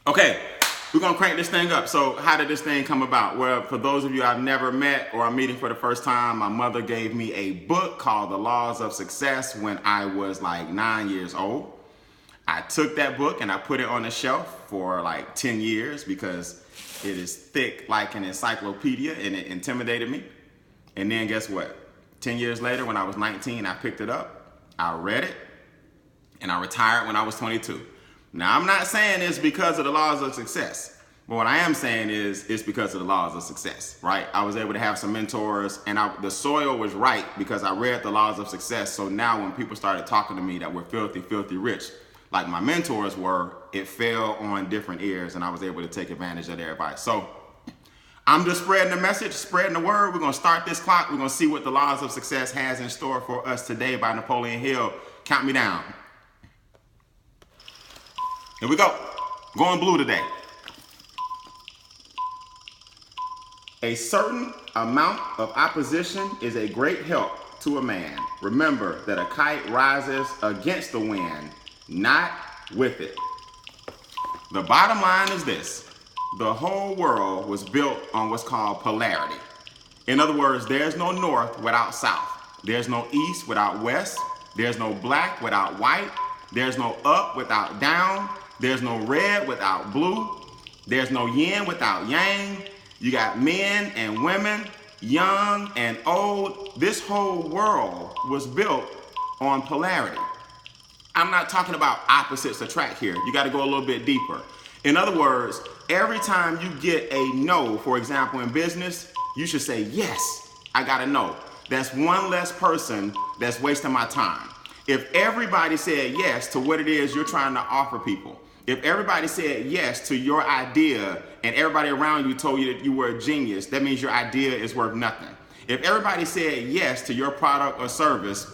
Okay, we're gonna crank this thing up. So how did this thing come about? Well, for those of you I've never met or I'm meeting for the first time, my mother gave me a book called The Laws of Success when I was like 9 years old. I took that book and I put it on the shelf for like 10 years because it is thick like an encyclopedia and it intimidated me. And then guess what? 10 years later, when I was 19, I picked it up, I read it, and I retired when I was 22. Now, I'm not saying it's because of the laws of success, but what I am saying is it's because of the laws of success, right? I was able to have some mentors, and the soil was right because I read the laws of success. So now when people started talking to me that we're filthy, filthy rich, like my mentors were, it fell on different ears, and I was able to take advantage of their advice. So I'm just spreading the message, spreading the word. We're going to start this clock. We're going to see what the laws of success has in store for us today by Napoleon Hill. Count me down. Here we go. Going blue today. A certain amount of opposition is a great help to a man. Remember that a kite rises against the wind, not with it. The bottom line is this. The whole world was built on what's called polarity. In other words, there's no north without south. There's no east without west. There's no black without white. There's no up without down. There's no red without blue. There's no yin without yang. You got men and women, young and old. This whole world was built on polarity. I'm not talking about opposites attract here. You got to go a little bit deeper. In other words, every time you get a no, for example, in business, you should say, yes, I got a no. That's one less person that's wasting my time. If everybody said yes to what it is you're trying to offer people, if everybody said yes to your idea and everybody around you told you that you were a genius, that means your idea is worth nothing. If everybody said yes to your product or service,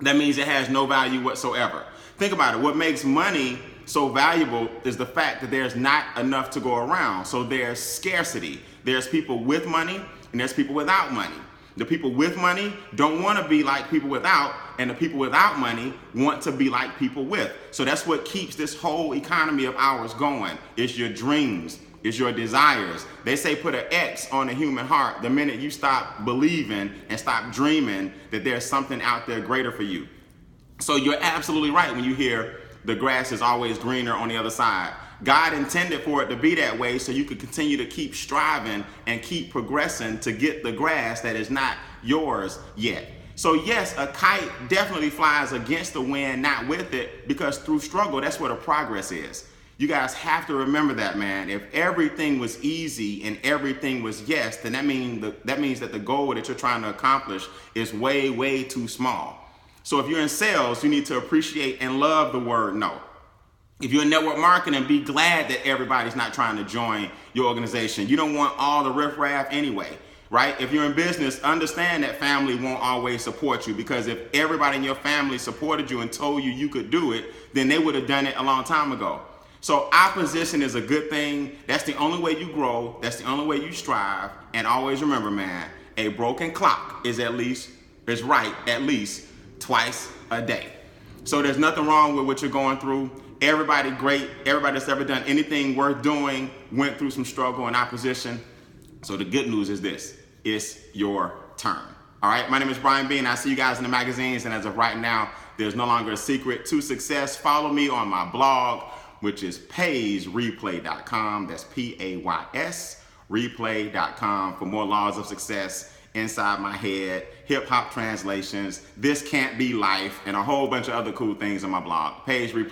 that means it has no value whatsoever. Think about it. What makes money so valuable is the fact that there's not enough to go around. So there's scarcity. There's people with money and there's people without money. The people with money don't want to be like people without, and the people without money want to be like people with. So that's what keeps this whole economy of ours going. It's your dreams. It's your desires. They say put an X on the human heart the minute you stop believing and stop dreaming that there's something out there greater for you. So you're absolutely right when you hear the grass is always greener on the other side. God intended for it to be that way so you could continue to keep striving and keep progressing to get the grass that is not yours yet. So yes, a kite definitely flies against the wind, not with it, because through struggle, that's where the progress is. You guys have to remember that, man. If everything was easy and everything was yes, then that means that the goal that you're trying to accomplish is way, way too small. So if you're in sales, you need to appreciate and love the word no. If you're in network marketing, be glad that everybody's not trying to join your organization. You don't want all the riffraff anyway, right? If you're in business, understand that family won't always support you, because if everybody in your family supported you and told you you could do it, then they would have done it a long time ago. So opposition is a good thing. That's the only way you grow. That's the only way you strive. And always remember, man, a broken clock is right at least twice a day. So there's nothing wrong with what you're going through. Everybody great, everybody that's ever done anything worth doing went through some struggle and opposition. So the good news is this: it's your turn. All right, my name is Beane. I see you guys in the magazines, and as of right now, there's no longer a secret to success. Follow me on my blog, which is paysreplay.com. That's Pays replay.com for more laws of success inside my head, hip hop translations, this can't be life, and a whole bunch of other cool things on my blog. Pays Replay.